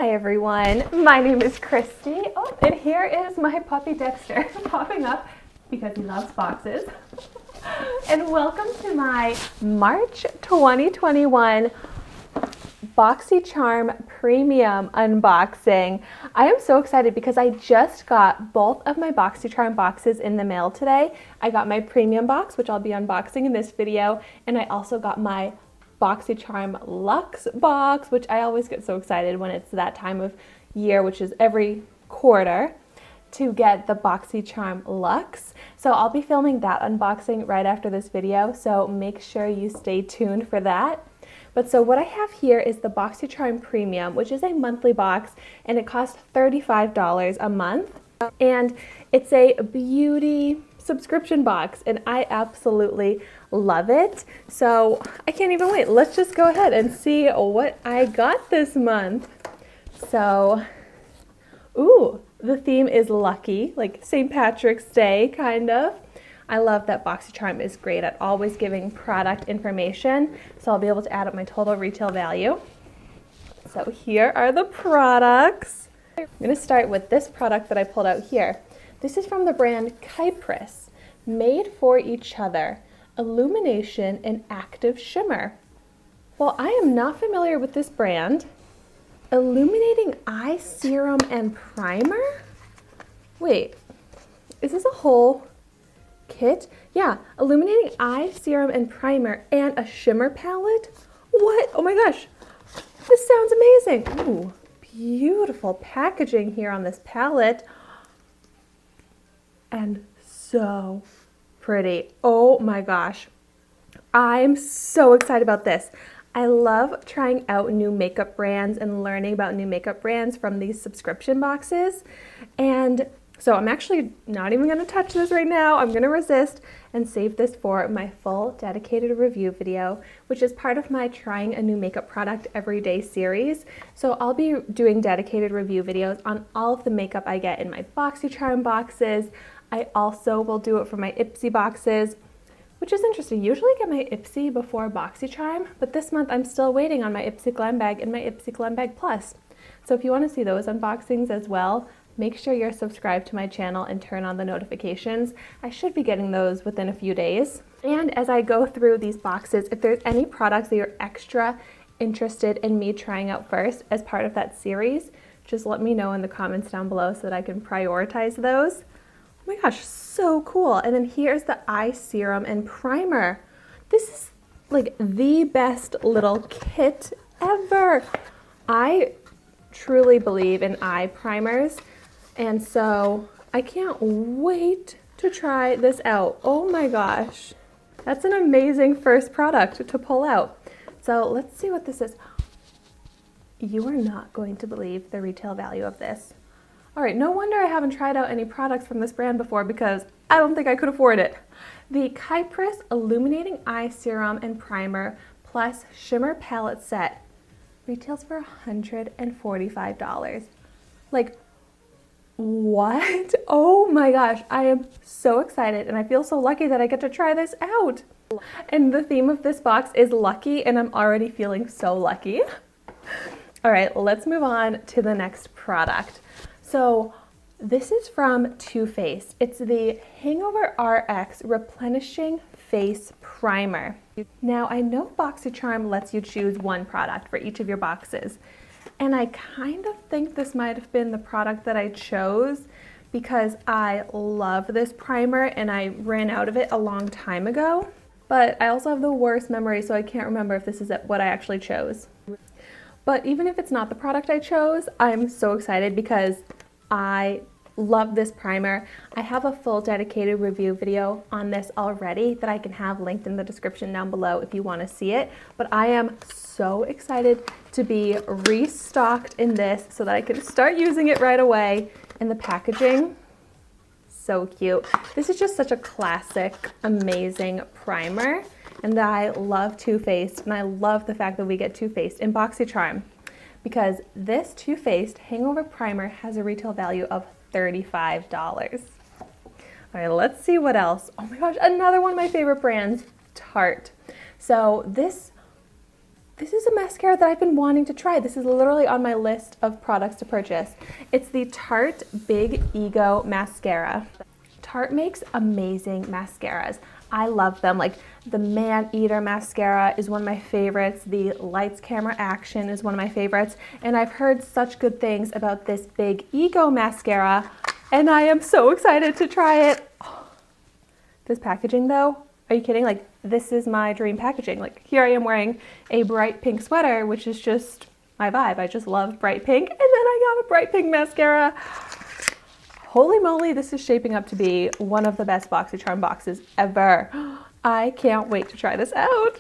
Hi everyone, my name is Christy. Oh, and here is my puppy Dexter popping up because he loves boxes. And welcome to my March 2021 BOXYCHARM Premium unboxing. I am so excited because I just got both of my BOXYCHARM boxes in the mail today. I got my premium box, which I'll be unboxing in this video, and I also got my BOXYCHARM Luxe box, which I always get so excited when it's that time of year, which is every quarter, to get the BOXYCHARM Luxe. So I'll be filming that unboxing right after this video, so make sure you stay tuned for that. But so what I have here is the BOXYCHARM Premium, which is a monthly box, and it costs $35 a month. And it's a beauty subscription box, and I absolutely love it. So I can't even wait. Let's just go ahead and see what I got this month. So, ooh, the theme is lucky, like St. Patrick's Day, kind of. I love that BOXYCHARM is great at always giving product information, so I'll be able to add up my total retail value. So here are the products. I'm going to start with this product that I pulled out here. This is from the brand Kypris, Made for Each Other, Illumination and Active Shimmer. Well, I am not familiar with this brand. Illuminating Eye Serum and Primer? Wait, is this a whole kit? Yeah, illuminating eye serum and primer and a shimmer palette. What? Oh my gosh, this sounds amazing. Ooh, beautiful packaging here on this palette, and so pretty. Oh my gosh, I'm so excited about this. I love trying out new makeup brands and learning about new makeup brands from these subscription boxes, and so I'm actually not even going to touch this right now. I'm going to resist and save this for my full dedicated review video, which is part of my trying a new makeup product every day series. So I'll be doing dedicated review videos on all of the makeup I get in my BOXYCHARM boxes. I also will do it for my Ipsy boxes, which is interesting. Usually I get my Ipsy before BOXYCHARM, but this month I'm still waiting on my Ipsy Glam Bag and my Ipsy Glam Bag Plus. So if you want to see those unboxings as well, make sure you're subscribed to my channel and turn on the notifications. I should be getting those within a few days. And as I go through these boxes, if there's any products that you're extra interested in me trying out first as part of that series, just let me know in the comments down below so that I can prioritize those. Oh my gosh, so cool. And then here's the eye serum and primer. This is like the best little kit ever. I truly believe in eye primers, and so I can't wait to try this out. Oh my gosh, that's an amazing first product to pull out. So let's see what this is. You are not going to believe the retail value of this. All right, no wonder I haven't tried out any products from this brand before, because I don't think I could afford it. The Kypris Illuminating Eye Serum and Primer plus Shimmer Palette Set retails for $145. Like, what? Oh my gosh, I am so excited, and I feel so lucky that I get to try this out. And the theme of this box is lucky, and I'm already feeling so lucky. All right, let's move on to the next product. So this is from Too Faced. It's the Hangover RX Replenishing Face Primer. Now, I know BOXYCHARM lets you choose one product for each of your boxes, and I kind of think this might have been the product that I chose because I love this primer and I ran out of it a long time ago. But I also have the worst memory, so I can't remember if this is what I actually chose. But even if it's not the product I chose, I'm so excited because I love this primer. I have a full dedicated review video on this already that I can have linked in the description down below if you want to see it. But I am so excited to be restocked in this so that I can start using it right away. And the packaging, so cute. This is just such a classic, amazing primer. And I love Too Faced, and I love the fact that we get Too Faced in BOXYCHARM, because this Too Faced Hangover Primer has a retail value of $35. All right, let's see what else. Oh my gosh, another one of my favorite brands, Tarte. So this this is a mascara that I've been wanting to try. This is literally on my list of products to purchase. It's the Tarte Big Ego Mascara. Tarte makes amazing mascaras. I love them. Like the Man Eater mascara is one of my favorites. The Lights Camera Action is one of my favorites. And I've heard such good things about this Big Ego mascara, and I am so excited to try it. Oh, this packaging though, are you kidding? Like this is my dream packaging. Like here I am wearing a bright pink sweater, which is just my vibe. I just love bright pink. And then I got a bright pink mascara. Holy moly, this is shaping up to be one of the best BOXYCHARM boxes ever. I can't wait to try this out.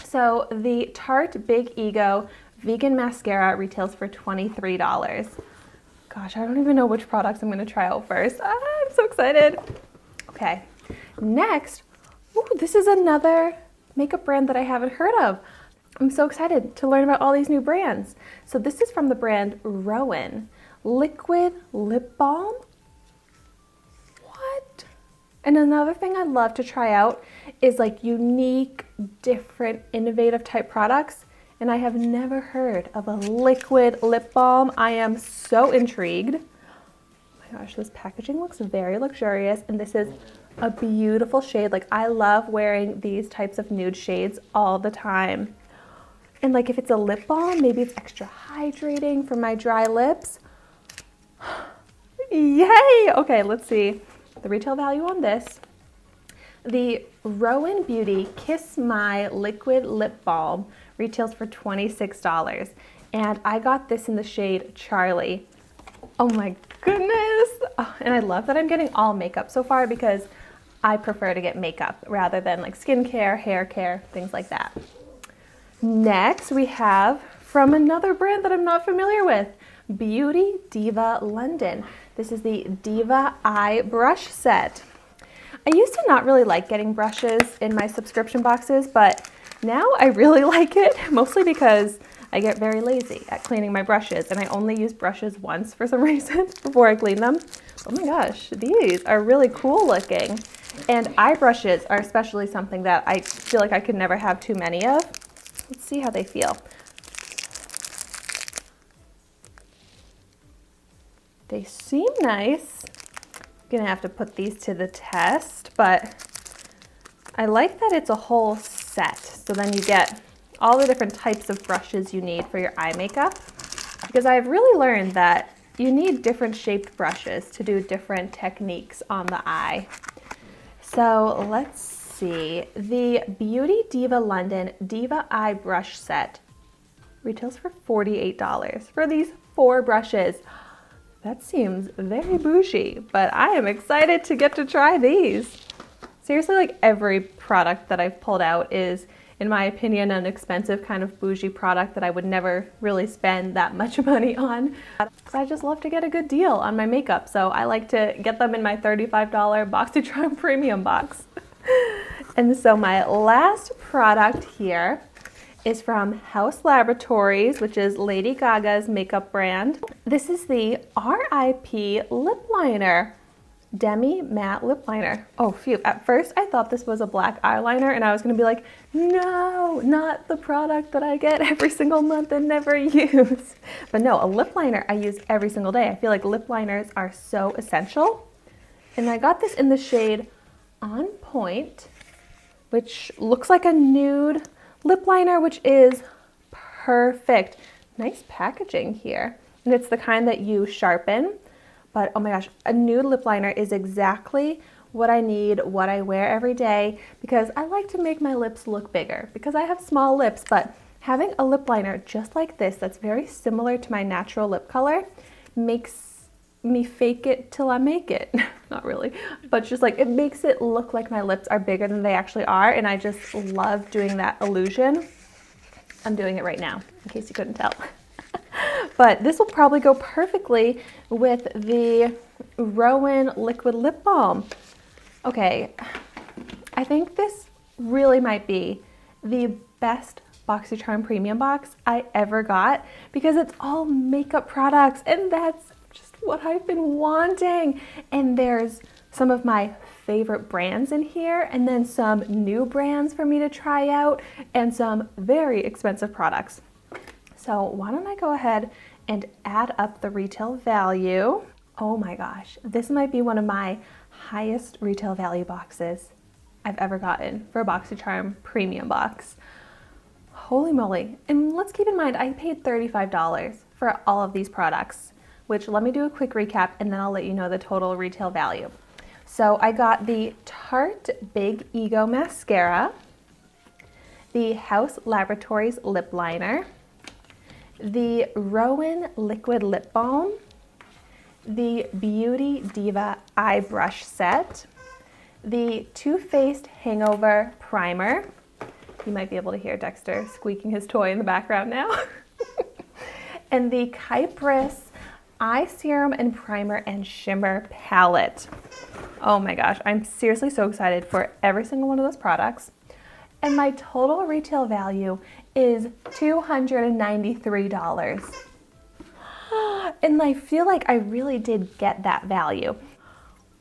So the Tarte Big Ego Vegan Mascara retails for $23. Gosh, I don't even know which products I'm gonna try out first. I'm so excited. Okay, next, ooh, this is another makeup brand that I haven't heard of. I'm so excited to learn about all these new brands. So this is from the brand Rowan. Liquid lip balm? What? And another thing I'd love to try out is like unique, different, innovative type products. And I have never heard of a liquid lip balm. I am so intrigued. Oh my gosh, this packaging looks very luxurious, and this is a beautiful shade. Like I love wearing these types of nude shades all the time. And like if it's a lip balm, maybe it's extra hydrating for my dry lips. Yay! Okay, let's see the retail value on this. The Rowan Beauty Kiss My Liquid Lip Balm retails for $26. And I got this in the shade Charlie. Oh my goodness! Oh, and I love that I'm getting all makeup so far because I prefer to get makeup rather than like skincare, hair care, things like that. Next, we have from another brand that I'm not familiar with, Beauty Diva London. This is the Diva Eye Brush Set. I used to not really like getting brushes in my subscription boxes, but now I really like it, mostly because I get very lazy at cleaning my brushes, and I only use brushes once for some reason before I clean them. Oh my gosh, these are really cool looking. And eye brushes are especially something that I feel like I could never have too many of. Let's see how they feel. They seem nice. I'm gonna have to put these to the test, but I like that it's a whole set. So then you get all the different types of brushes you need for your eye makeup, because I've really learned that you need different shaped brushes to do different techniques on the eye. So let's see. The Beauty Diva London Diva Eye Brush Set retails for $48 for these 4 brushes. That seems very bougie, but I am excited to get to try these. Seriously, like every product that I've pulled out is, in my opinion, an expensive kind of bougie product that I would never really spend that much money on. I just love to get a good deal on my makeup, so I like to get them in my $35 BOXYCHARM Premium box. And so my last product here is from House Laboratories, which is Lady Gaga's makeup brand. This is the R.I.P. Lip Liner, Demi Matte Lip Liner. Oh, phew. At first, I thought this was a black eyeliner, and I was going to be like, no, not the product that I get every single month and never use. But no, a lip liner I use every single day. I feel like lip liners are so essential. And I got this in the shade On Point, which looks like a nude lip liner, which is perfect. Nice packaging here. And it's the kind that you sharpen. But oh my gosh, a nude lip liner is exactly what I need, what I wear every day, because I like to make my lips look bigger because I have small lips. But having a lip liner just like this that's very similar to my natural lip color makes me fake it till I make it. Not really, but just like it makes it look like my lips are bigger than they actually are, and I just love doing that illusion. I'm doing it right now, in case you couldn't tell. But this will probably go perfectly with the Rowan Liquid Lip Balm. Okay, I think this really might be the best BOXYCHARM Premium box I ever got, because it's all makeup products, and that's just what I've been wanting. And there's some of my favorite brands in here, and then some new brands for me to try out, and some very expensive products. So why don't I go ahead and add up the retail value. Oh my gosh, this might be one of my highest retail value boxes I've ever gotten for a BOXYCHARM Premium box. Holy moly. And let's keep in mind, I paid $35 for all of these products, which let me do a quick recap and then I'll let you know the total retail value. So I got the Tarte Big Ego Mascara, the House Laboratories Lip Liner, the Rowan Liquid Lip Balm, the Beauty Diva Eye Brush Set, the Too Faced Hangover Primer. You might be able to hear Dexter squeaking his toy in the background now. And the Kypris Eye Serum and Primer and Shimmer Palette. Oh my gosh, I'm seriously so excited for every single one of those products. And my total retail value is $293. And I feel like I really did get that value.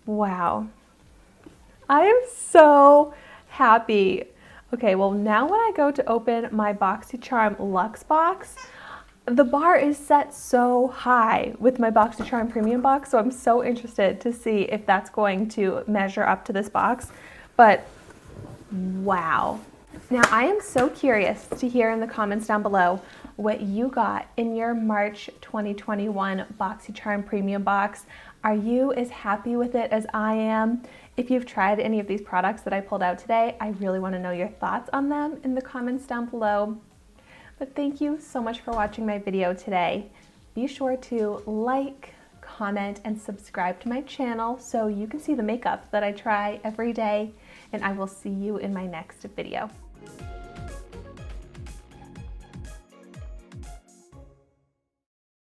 Wow. I am so happy. Okay, well now when I go to open my BOXYCHARM Luxe box, the bar is set so high with my BOXYCHARM Premium box, so I'm so interested to see if that's going to measure up to this box. But wow. Now I am so curious to hear in the comments down below what you got in your March 2021 BOXYCHARM Premium box. Are you as happy with it as I am? If you've tried any of these products that I pulled out today, I really want to know your thoughts on them in the comments down below. But thank you so much for watching my video today. Be sure to like, comment, and subscribe to my channel so you can see the makeup that I try every day, and I will see you in my next video.